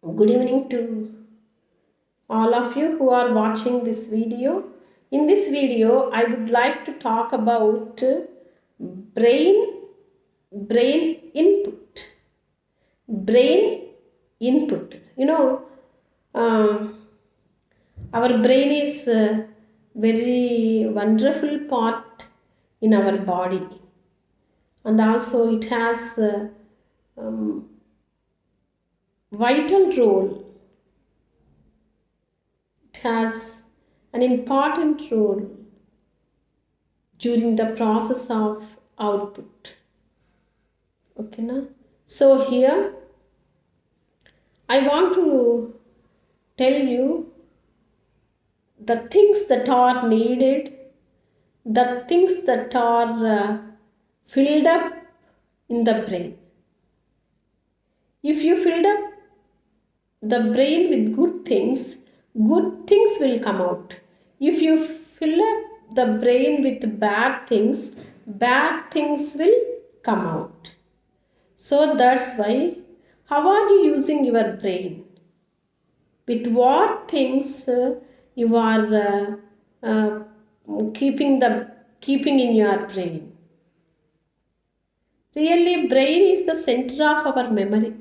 Good evening to all of you who are watching this video. In this video, I would like to talk about brain brain input. Brain input. Uh, our brain is a very wonderful part in our body, and also it has a vital role. It has an important role during the process of output. Okay, na? So here I want to tell you the things that are needed, the things that are filled up in the brain. If you filled up the brain with good things will come out. If you fill up the brain with bad things will come out. So that's why, how are you using your brain? With what things you are keeping in your brain? Really, brain is the center of our memory.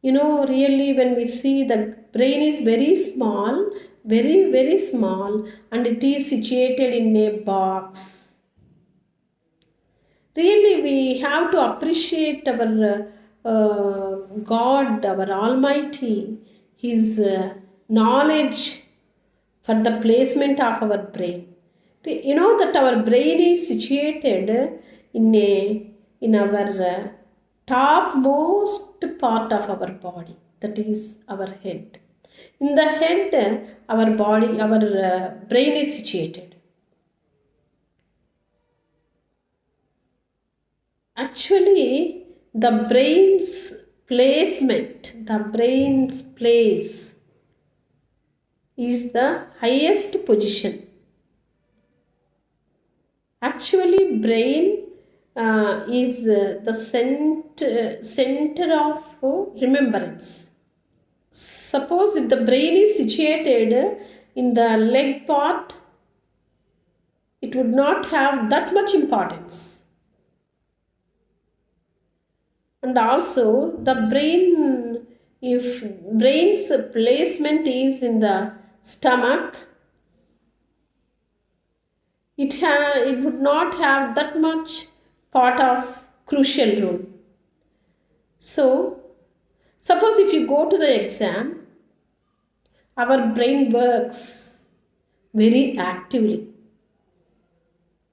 Really, when we see the brain is very small, very, very small, and it is situated in a box. Really, we have to appreciate our God, our Almighty, His knowledge for the placement of our brain. You know that our brain is situated in our topmost part of our body, that is our head. In the head, our brain is situated. Actually, the brain's place is the highest position. Actually, brain is the center of remembrance. Suppose if the brain is situated in the leg part, it would not have that much importance. And also the brain, if brain's placement is in the stomach, it would not have that much part of crucial role. So, suppose if you go to the exam, our brain works very actively.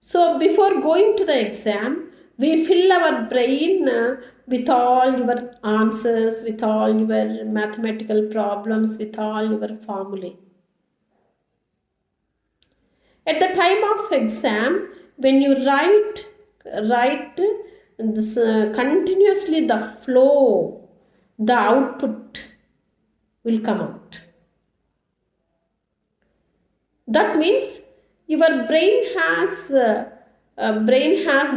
So, before going to the exam, we fill our brain with all your answers, with all your mathematical problems, with all your formulae. At the time of exam, when you write this, continuously the flow, the output will come out. That means your brain has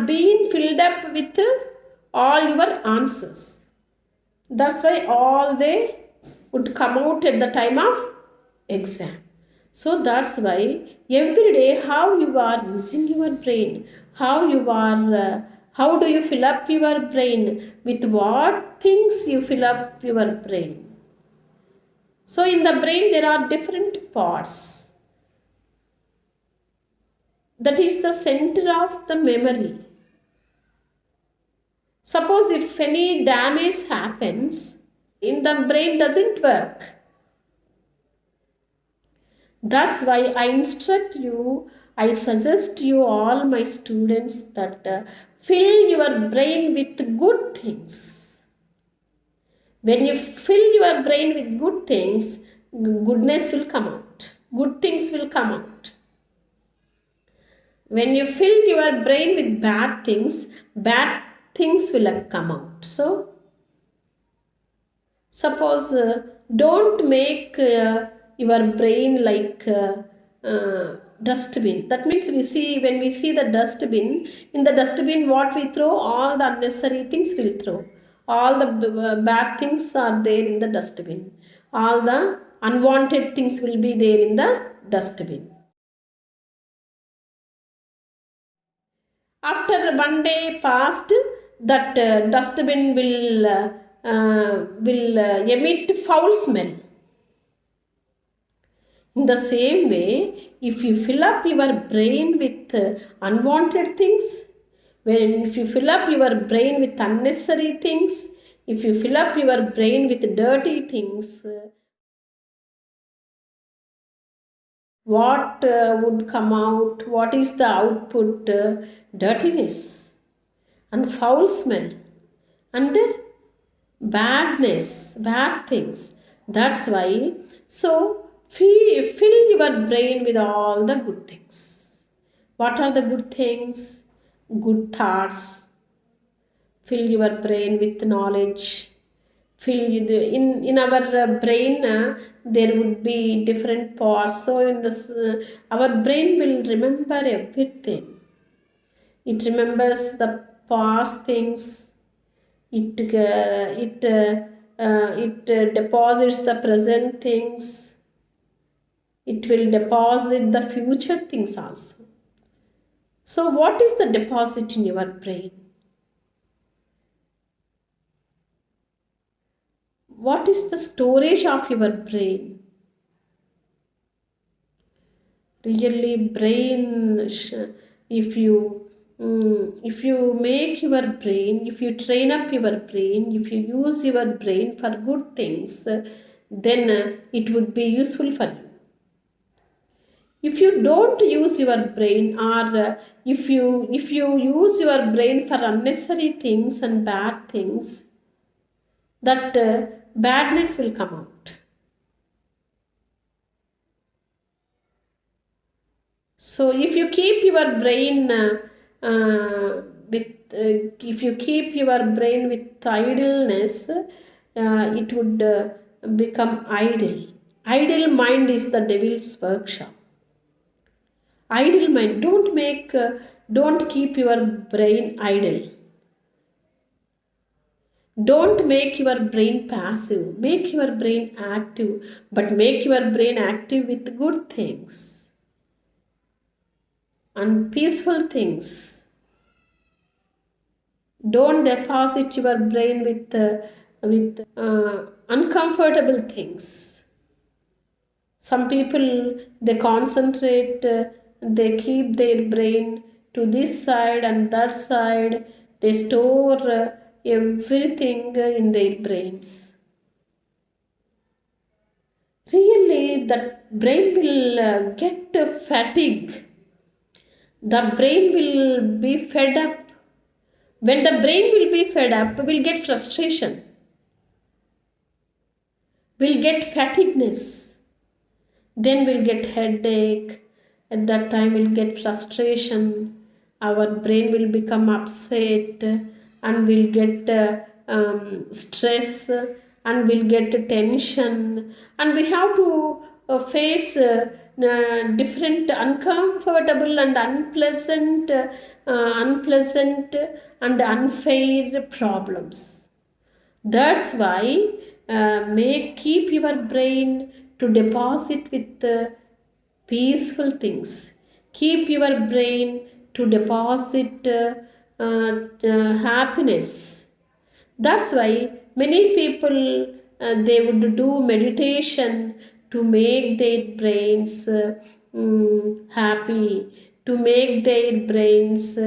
been filled up with all your answers. That's why all they would come out at the time of exam. So that's why every day how you are using your brain, how do you fill up your brain, with what things you fill up your brain. So in the brain there are different parts. That is the center of the memory. Suppose if any damage happens, in the brain doesn't work. That's why I instruct you, I suggest you, all my students, that fill your brain with good things. When you fill your brain with good things, goodness will come out. Good things will come out. When you fill your brain with bad things will come out. So, suppose don't make your brain like dustbin. That means when we see the dustbin, in the dustbin what we throw, all the unnecessary things will throw. all the bad things are there in the dustbin. All the unwanted things will be there in the dustbin. After one day passed, that dustbin will emit foul smell. In the same way, if you fill up your brain with unwanted things, if you fill up your brain with unnecessary things, if you fill up your brain with dirty things, what would come out? What is the output? Dirtiness and foul smell and badness, bad things. That's why, so fill your brain with all the good things. What are the good things? Good thoughts. Fill your brain with knowledge. In our brain there would be different parts. So in this our brain will remember everything. It remembers the past things. It deposits the present things. It will deposit the future things also. So what is the deposit in your brain? What is the storage of your brain? Really, brain, if you make your brain, if you train up your brain, if you use your brain for good things, then it would be useful for you. If you don't use your brain, or if you use your brain for unnecessary things and bad things, that badness will come out. So if you keep your brain if you keep your brain with idleness, it would become idle. Idle mind is the devil's workshop. Idle mind. Don't keep your brain idle. Don't make your brain passive. Make your brain active, but make your brain active with good things and peaceful things. Don't deposit your brain with uncomfortable things. Some people, they concentrate, they keep their brain to this side and that side. They store everything in their brains. Really, that brain will get fatigue. The brain will be fed up. When the brain will be fed up, we'll get frustration. We'll get fatigueness. Then we'll get headache. At that time, we'll get frustration. Our brain will become upset and we'll get stress and we'll get tension. And we have to face different uncomfortable and unpleasant and unfair problems. That's why keep your brain to deposit with peaceful things. Keep your brain to deposit happiness. That's why many people they would do meditation to make their brains happy, to make their brains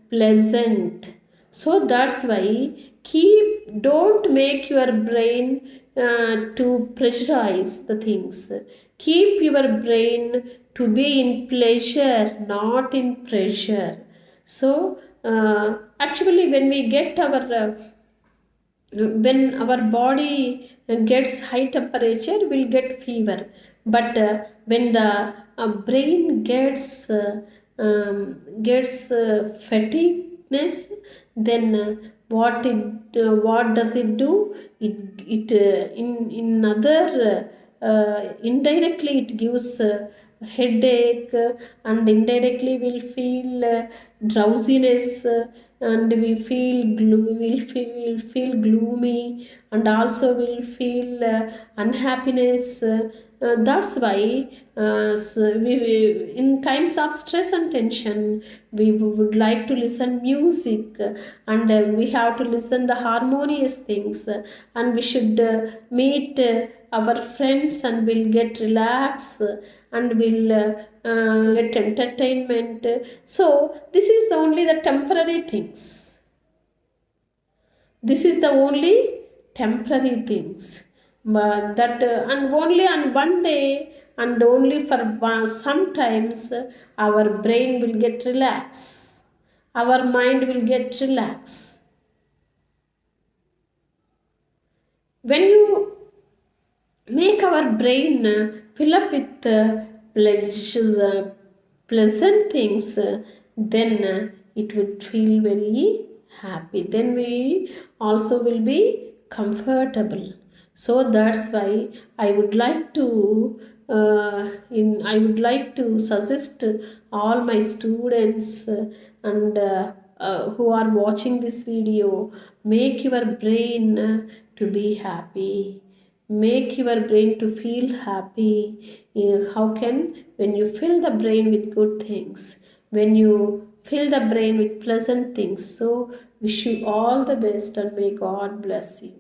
pleasant. So that's why don't make your brain to pressurize the things. Keep your brain to be in pleasure, not in pressure. So actually, when our body gets high temperature, we'll get fever. But when the brain gets fatigueness, then what does it do? It in other indirectly it gives headache, and indirectly we'll feel drowsiness, and we'll feel gloomy, and also we'll feel unhappiness. That's why in times of stress and tension, we would like to listen music, and we have to listen the harmonious things, and we should meet our friends, and we'll get relaxed, and we'll get entertainment. So this is the only the temporary things. This is the only temporary things, but that and only on one day, and only for sometimes our brain will get relaxed, our mind will get relaxed. When you make our brain fill up with pleasures, pleasant things, then it would feel very happy. Then we also will be comfortable. So that's why I would like to I would like to suggest all my students and who are watching this video, make your brain to be happy, make your brain to feel happy. How can? When you fill the brain with good things, when you fill the brain with pleasant things. So wish you all the best, and may God bless you.